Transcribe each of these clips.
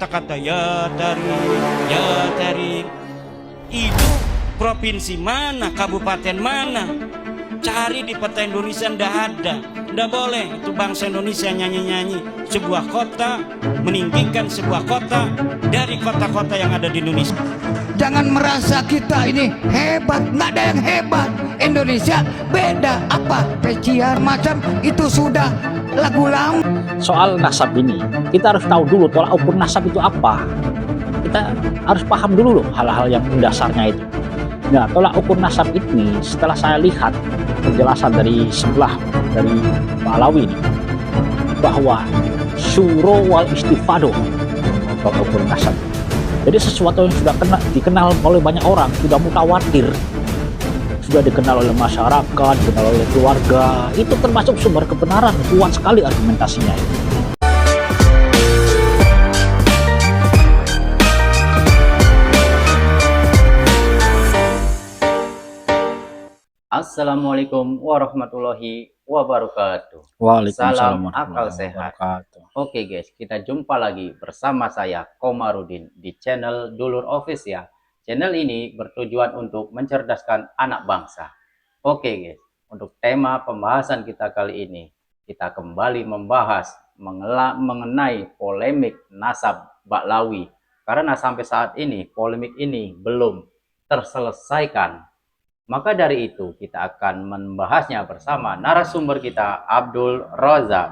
kata-kata ya tarik. Itu provinsi mana, kabupaten mana? Cari di peta Indonesia ndak ada. Ndak boleh itu bangsa Indonesia nyanyi-nyanyi sebuah kota, meninggikan sebuah kota dari kota-kota yang ada di Indonesia. Jangan merasa kita ini hebat, nggak ada yang hebat. Indonesia beda apa? Peciar macam itu sudah lagu lama. Soal nasab ini, kita harus tahu dulu tolak ukur nasab itu apa. Kita harus paham dulu loh hal-hal yang mendasarnya itu. Nah, tolak ukur nasab ini setelah saya lihat penjelasan dari sebelah dari Pak Alawi ini, bahwa syuro wal istifado tolak ukur nasab. Jadi sesuatu yang sudah dikenal oleh banyak orang, sudah mutawatir, sudah dikenal oleh masyarakat, dikenal oleh keluarga, itu termasuk sumber kebenaran, kuat sekali argumentasinya. Assalamualaikum warahmatullahi wabarakatuh. Waalaikumsalam Salam akal sehat. Oke guys, kita jumpa lagi bersama saya Komarudin di channel Dulur Official. Channel ini bertujuan untuk mencerdaskan anak bangsa. Oke guys, untuk tema pembahasan kita kali ini, kita kembali membahas mengenai polemik nasab Baklawi. Karena sampai saat ini polemik ini belum terselesaikan. Maka dari itu kita akan membahasnya bersama narasumber kita Abdul Razak.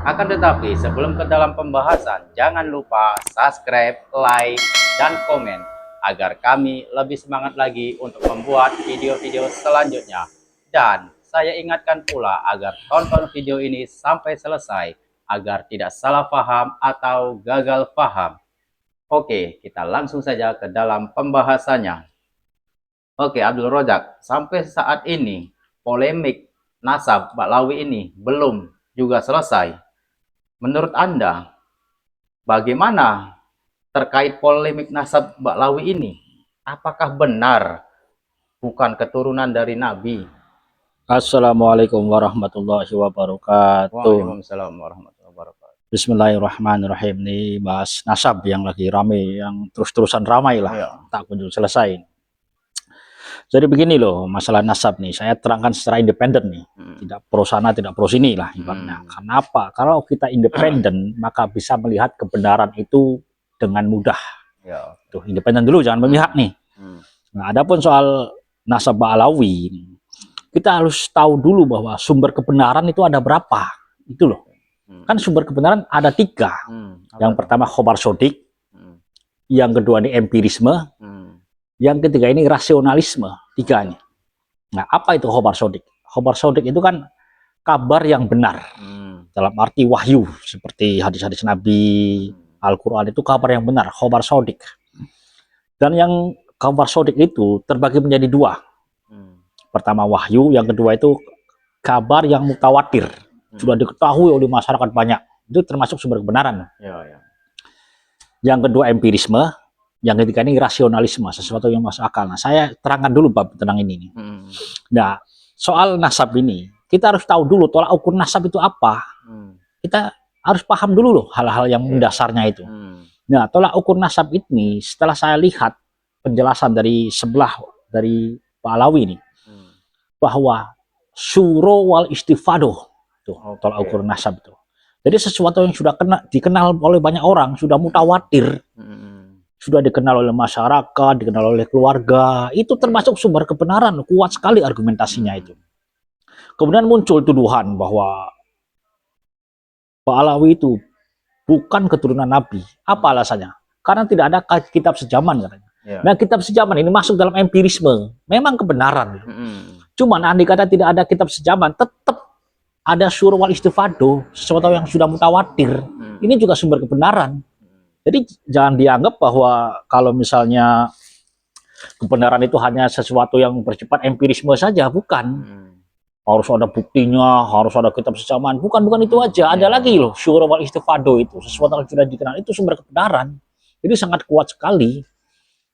Akan tetapi sebelum ke dalam pembahasan, jangan lupa subscribe, like, dan komen agar kami lebih semangat lagi untuk membuat video-video selanjutnya. Dan saya ingatkan pula agar tonton video ini sampai selesai agar tidak salah paham atau gagal paham. Oke, kita langsung saja ke dalam pembahasannya. Oke, Abdul Razak, sampai saat ini polemik nasab Baklawi ini belum juga selesai. Menurut Anda, bagaimana terkait polemik nasab Baklawi ini? Apakah benar bukan keturunan dari Nabi? Assalamualaikum warahmatullahi wabarakatuh. Waalaikumsalam warahmatullahi wabarakatuh. Bismillahirrahmanirrahim. Nih bahas nasab yang lagi ramai, yang terus-terusan ramai lah, Ya. tak kunjung selesai. Jadi begini loh, masalah nasab nih, saya terangkan secara independen nih, tidak pro sana, tidak pro sini lah ibaratnya. Kenapa? Kalau kita independen, maka bisa melihat kebenaran itu dengan mudah. Ya. Tuh, independen dulu, jangan memihak nih. Nah, adapun soal nasab Baklawi, kita harus tahu dulu bahwa sumber kebenaran itu ada berapa, itu loh. Kan sumber kebenaran ada 3. Yang pertama khobar sodik, yang kedua ini empirisme, yang ketiga ini rasionalisme, 3 ini. Nah, apa itu khobar sodik? Khobar sodik itu kan kabar yang benar. Dalam arti wahyu, seperti hadis-hadis Nabi, Al-Quran itu kabar yang benar, khobar sodik. Dan yang khobar sodik itu terbagi menjadi 2. Pertama wahyu, yang kedua itu kabar yang mutawatir. Sudah diketahui oleh masyarakat banyak. Itu termasuk sumber kebenaran. Ya. Yang kedua empirisme. Yang ketiga ini rasionalisme, sesuatu yang masuk akal. Nah, saya terangkan dulu bab tentang ini. Nah, soal nasab ini, kita harus tahu dulu tolak ukur nasab itu apa. Kita harus paham dulu loh hal-hal yang mendasarnya itu. Nah, tolak ukur nasab ini setelah saya lihat penjelasan dari sebelah dari Pak Alawi ini, bahwa syuro wal istifado, tuh tolak ukur nasab itu. Jadi sesuatu yang sudah dikenal oleh banyak orang, sudah mutawatir. Sudah dikenal oleh masyarakat, dikenal oleh keluarga, itu termasuk sumber kebenaran, kuat sekali argumentasinya itu. Kemudian muncul tuduhan bahwa Pak Alawi itu bukan keturunan Nabi. Apa alasannya? Karena tidak ada kitab sejaman katanya. Nah, kitab sejaman ini masuk dalam empirisme, memang kebenaran. Cuman andai kata tidak ada kitab sejaman, tetap ada syuro wal istifado, sesuatu yang sudah mutawatir. Ini juga sumber kebenaran. Jadi jangan dianggap bahwa kalau misalnya kebenaran itu hanya sesuatu yang bersifat empirisme saja, bukan. Harus ada buktinya, harus ada kitab sejaman, bukan itu aja. Ada lagi loh, syuro wal istifado itu, sesuatu yang sudah dikenal, itu sumber kebenaran. Jadi sangat kuat sekali.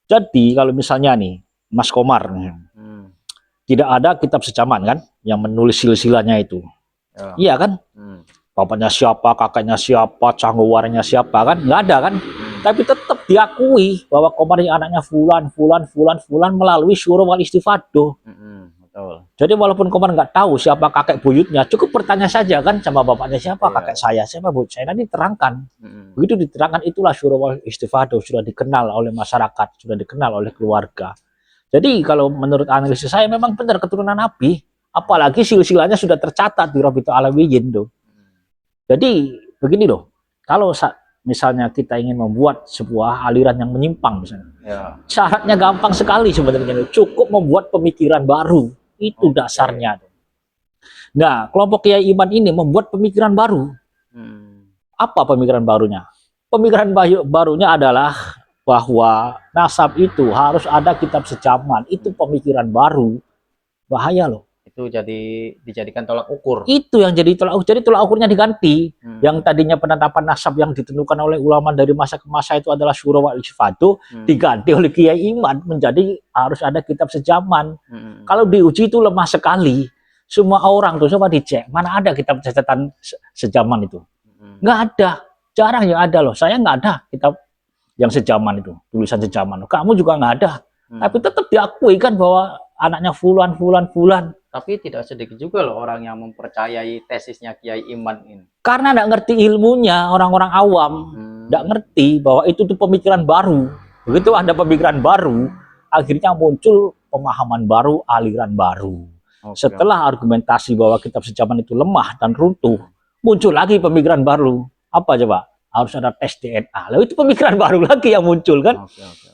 Jadi kalau misalnya nih, Mas Komar, tidak ada kitab sejaman kan, yang menulis silsilahnya itu. Iya kan? Bapaknya siapa, kakaknya siapa, cangguwarnya siapa kan? Nggak ada kan? tapi tetap diakui bahwa Komar ini anaknya fulan melalui syura wal istifadoh. Betul. Jadi walaupun Komar nggak tahu siapa kakek buyutnya, cukup bertanya saja kan sama bapaknya, siapa kakek saya, siapa buyut saya, nanti diterangkan. Begitu diterangkan, itulah syura wal istifadoh, sudah dikenal oleh masyarakat, sudah dikenal oleh keluarga. Jadi kalau menurut analisis saya memang benar keturunan Nabi, apalagi silsilahnya sudah tercatat di Rabitul Alawiyin tuh. Jadi begini loh, kalau misalnya kita ingin membuat sebuah aliran yang menyimpang misalnya, syaratnya gampang sekali sebenarnya, cukup membuat pemikiran baru, itu dasarnya. Nah, kelompok Kiai Iman ini membuat pemikiran baru. Apa pemikiran barunya? Pemikiran barunya adalah bahwa nasab itu harus ada kitab sejaman. Itu pemikiran baru. Bahaya loh. Itu dijadikan tolak ukur. Itu yang jadi tolak ukur. Jadi tolak ukurnya diganti. Yang tadinya penetapan nasab yang ditentukan oleh ulama dari masa ke masa itu adalah syura wal istifadoh, diganti oleh Kiai Iman menjadi harus ada kitab sejaman. Kalau diuji itu lemah sekali. Semua orang tuh coba dicek, mana ada kitab catatan sejaman itu? Nggak ada. Jarang yang ada loh. Saya nggak ada kitab yang sejaman itu, tulisan sejaman. Kamu juga nggak ada. Tapi tetap diakui kan bahwa anaknya fulan. Tapi tidak sedikit juga loh orang yang mempercayai tesisnya Kiai Iman ini. Karena nggak ngerti ilmunya, orang-orang awam nggak ngerti bahwa itu tuh pemikiran baru. Begitu ada pemikiran baru, akhirnya muncul pemahaman baru, aliran baru. Setelah argumentasi bahwa kitab sejaman itu lemah dan runtuh, muncul lagi pemikiran baru. Apa coba? Harus ada tes DNA. Lalu itu pemikiran baru lagi yang muncul kan?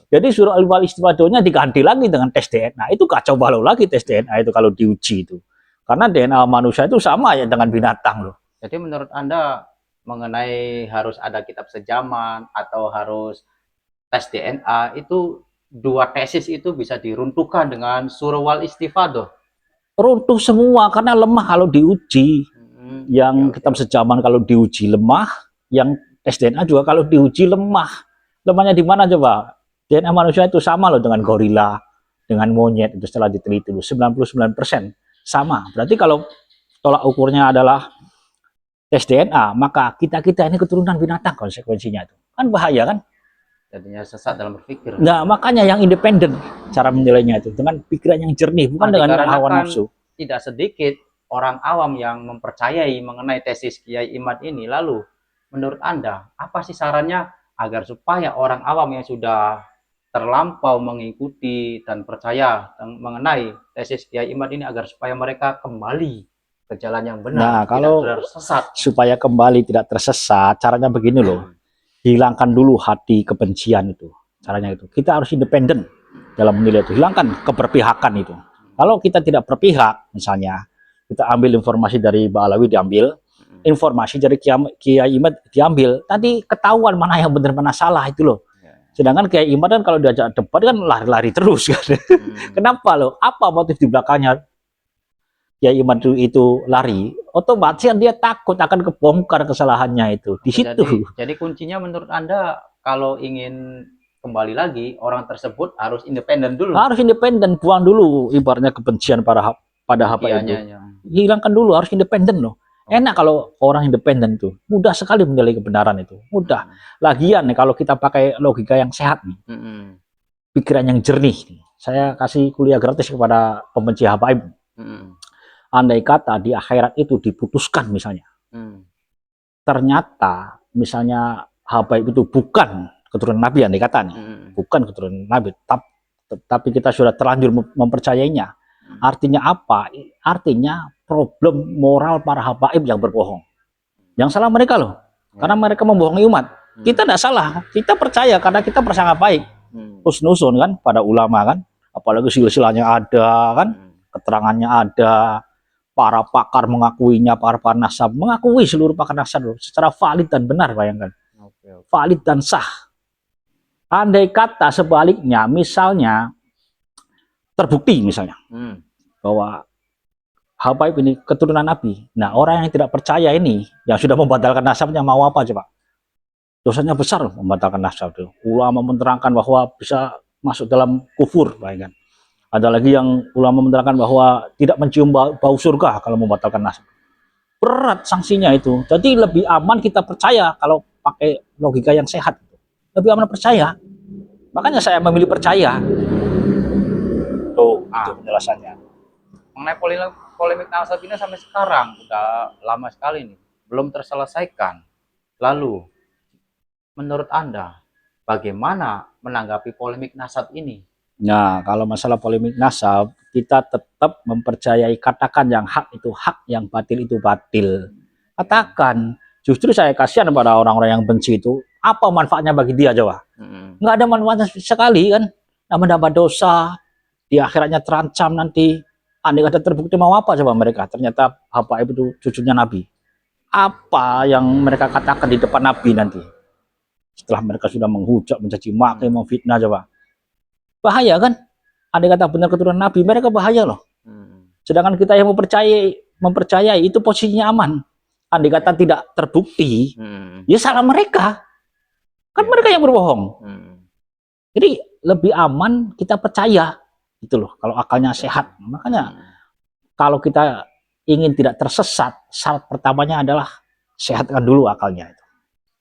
Jadi syura wal istifadohnya diganti lagi dengan tes DNA. Itu kacau balau lagi tes DNA itu kalau diuji itu. Karena DNA manusia itu sama ya dengan binatang loh. Jadi menurut Anda mengenai harus ada kitab sejaman atau harus tes DNA, itu dua tesis itu bisa diruntuhkan dengan syura wal istifadoh? Runtuh semua karena lemah kalau diuji. Yang kitab sejaman kalau diuji lemah, yang tes DNA juga kalau diuji lemah. Lemahnya di mana coba? DNA manusia itu sama loh dengan gorila, dengan monyet, itu setelah diteliti 99% sama. Berarti kalau tolak ukurnya adalah tes DNA, maka kita ini keturunan binatang konsekuensinya itu. Kan bahaya kan? Jadinya sesat dalam berpikir. Nah, makanya yang independen cara menilainya itu dengan pikiran yang jernih, bukan dengan hawa nafsu. Tidak sedikit orang awam yang mempercayai mengenai tesis Kiai Iman ini. Lalu menurut Anda, apa sih sarannya agar supaya orang awam yang sudah terlampau mengikuti dan percaya mengenai tesis Kiai Iman ini agar supaya mereka kembali ke jalan yang benar, nah, kalau tersesat? Supaya kembali tidak tersesat, caranya begini loh. Hilangkan dulu hati kebencian itu. Caranya itu. Kita harus independen dalam menilai itu. Hilangkan keberpihakan itu. Kalau kita tidak berpihak, misalnya kita ambil informasi dari Mbak Alawi diambil, informasi dari Kiai Iman diambil, tadi ketahuan mana yang benar mana salah itu loh. Sedangkan Kiai Iman kan kalau diajak debat kan lari-lari terus kan. Kenapa loh? Apa motif di belakangnya Kiai Iman itu lari? Otomatis dia takut akan kebongkar kesalahannya itu. Di situ. Jadi kuncinya menurut Anda kalau ingin kembali lagi orang tersebut harus independen dulu. Harus independen, buang dulu ibaratnya kebencian pada apa itu. Hilangkan dulu, harus independen loh. Enak kalau orang independen itu, mudah sekali menilai kebenaran itu, mudah. Lagian nih kalau kita pakai logika yang sehat nih, pikiran yang jernih nih. Saya kasih kuliah gratis kepada pembenci habaib. Andai kata di akhirat itu diputuskan misalnya, ternyata misalnya habaib itu bukan keturunan Nabi, andai kata nih, bukan keturunan Nabi, tapi kita sudah terlanjur mempercayainya. Artinya apa? Artinya problem moral para habaib yang berbohong. Yang salah mereka loh, karena mereka membohongi umat. Kita tidak salah, kita percaya karena kita bersangka baik. Husnuzon kan pada ulama kan, apalagi silsilahnya ada kan, keterangannya ada, para pakar mengakuinya, para nasab mengakui, seluruh pakar nasab secara valid dan benar, bayangkan. Valid dan sah. Andai kata sebaliknya, misalnya terbukti misalnya bahwa habaib ini keturunan Nabi. Nah, orang yang tidak percaya ini, yang sudah membatalkan nasabnya, mau apa coba? Dosanya besar membatalkan nasab itu. Ulama menerangkan bahwa bisa masuk dalam kufur, bayangkan. Ada lagi yang ulama menerangkan bahwa tidak mencium bau surga kalau membatalkan nasab. Berat sanksinya itu. Jadi lebih aman kita percaya kalau pakai logika yang sehat. lebih aman percaya. Makanya saya memilih percaya. Tuh, itu penjelasannya. Mengenai polemik nasab ini sampai sekarang udah lama sekali nih, belum terselesaikan. Lalu, menurut Anda, bagaimana menanggapi polemik nasab ini? Nah, kalau masalah polemik nasab, kita tetap mempercayai, katakan yang hak itu hak, yang batil itu batil. Katakan, justru saya kasihan pada orang-orang yang benci itu. Apa manfaatnya bagi dia, coba? Nggak ada manfaatnya sekali kan? Nggak mendapat dosa, di akhiratnya terancam nanti. Andai kata terbukti mau apa coba mereka? Ternyata Habaib itu cucunya Nabi. Apa yang mereka katakan di depan Nabi nanti? Setelah mereka sudah menghujat, mencaci maki, memfitnah, coba. Bahaya kan? Andai kata benar keturunan Nabi, mereka bahaya loh. Sedangkan kita yang mempercayai itu posisinya aman. Andai kata tidak terbukti, ya salah mereka. Kan mereka yang berbohong. Jadi lebih aman kita percaya. Itu loh, kalau akalnya sehat. Makanya kalau kita ingin tidak tersesat, syarat pertamanya adalah sehatkan dulu akalnya.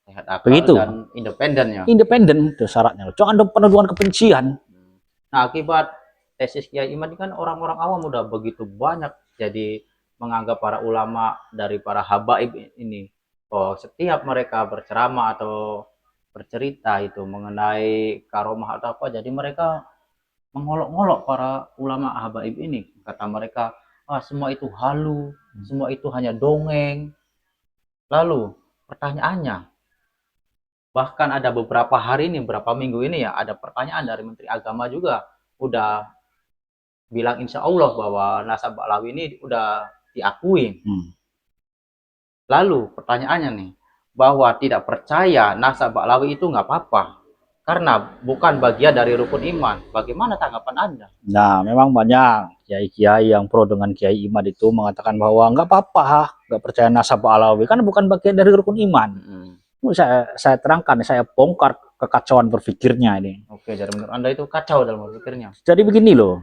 Sehat akal Begitu. dan independennya. Independen itu syaratnya. Jangan ada penuduhan kebencian. Nah, akibat tesis Kiai Imad ini kan orang-orang awam udah begitu banyak jadi menganggap para ulama dari para habaib ini, oh setiap mereka berceramah atau bercerita itu mengenai karomah atau apa, jadi mereka mengolok-olok para ulama habaib ini. Kata mereka, semua itu halu, semua itu hanya dongeng. Lalu pertanyaannya, bahkan ada beberapa hari ini, beberapa minggu ini ya, ada pertanyaan dari Menteri Agama juga udah bilang insya Allah bahwa nasab Ba'lawi ini udah diakui. Lalu pertanyaannya nih, bahwa tidak percaya nasab Ba'lawi itu nggak apa-apa karena bukan bagian dari rukun iman. Bagaimana tanggapan Anda? Nah, memang banyak kiai-kiai yang pro dengan Kiai Imad itu mengatakan bahwa nggak apa-apa, nggak percaya nasab Ba'lawi kan bukan bagian dari rukun iman. Saya terangkan, saya bongkar kekacauan berpikirnya ini. Oke, jadi menurut Anda itu kacau dalam berpikirnya. Jadi begini loh,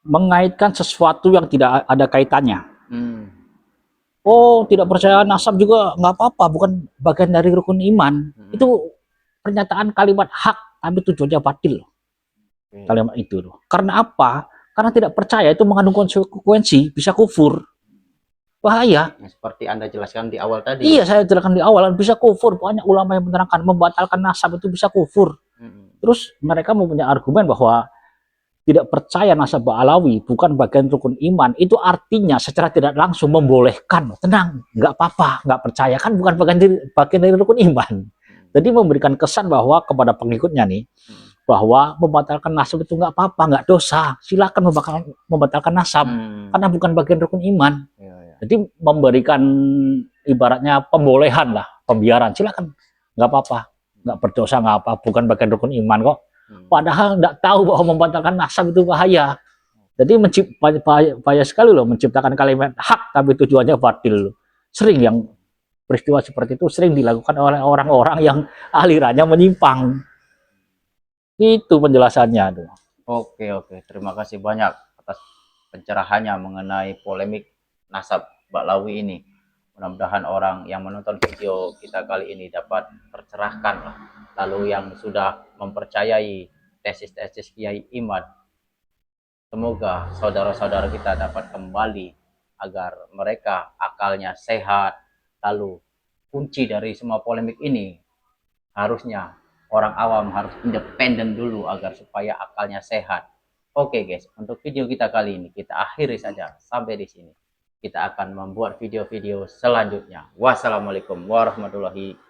mengaitkan sesuatu yang tidak ada kaitannya. Oh, tidak percaya nasab juga nggak apa-apa, bukan bagian dari rukun iman. Itu pernyataan kalimat hak, tapi tujuannya batil. Kalimat itu loh. Karena apa? Karena tidak percaya itu mengandung konsekuensi, bisa kufur. Bahaya. Seperti Anda jelaskan di awal tadi. Iya, saya jelaskan di awal, bisa kufur. Banyak ulama yang menerangkan, membatalkan nasab itu bisa kufur. Terus mereka mempunyai argumen bahwa tidak percaya nasab Ba'lawi bukan bagian rukun iman, itu artinya secara tidak langsung membolehkan. Tenang, nggak apa-apa, nggak percaya kan bukan bagian dari rukun iman. Jadi memberikan kesan bahwa kepada pengikutnya nih, bahwa membatalkan nasab itu nggak apa-apa, nggak dosa. Silakan membatalkan nasab, karena bukan bagian rukun iman. Jadi memberikan ibaratnya pembolehan lah, pembiaran. Silakan, nggak apa-apa, nggak berdosa, nggak apa, bukan bagian rukun iman kok. Padahal nggak tahu bahwa membatalkan nasab itu bahaya. Jadi bahaya sekali loh menciptakan kalimat hak tapi tujuannya batil. Sering yang peristiwa seperti itu sering dilakukan oleh orang-orang yang alirannya menyimpang. Itu penjelasannya tuh. Oke, terima kasih banyak atas pencerahannya mengenai polemik nasab Ba'lawi ini. Mudah-mudahan orang yang menonton video kita kali ini dapat tercerahkan lah. Lalu yang sudah mempercayai tesis-tesis Kiai Imad, semoga saudara-saudara kita dapat kembali agar mereka akalnya sehat. Lalu kunci dari semua polemik ini harusnya orang awam harus independen dulu agar supaya akalnya sehat. Oke guys, untuk video kita kali ini kita akhiri saja sampai di sini. Kita akan membuat video-video selanjutnya. Wassalamualaikum warahmatullahi wabarakatuh.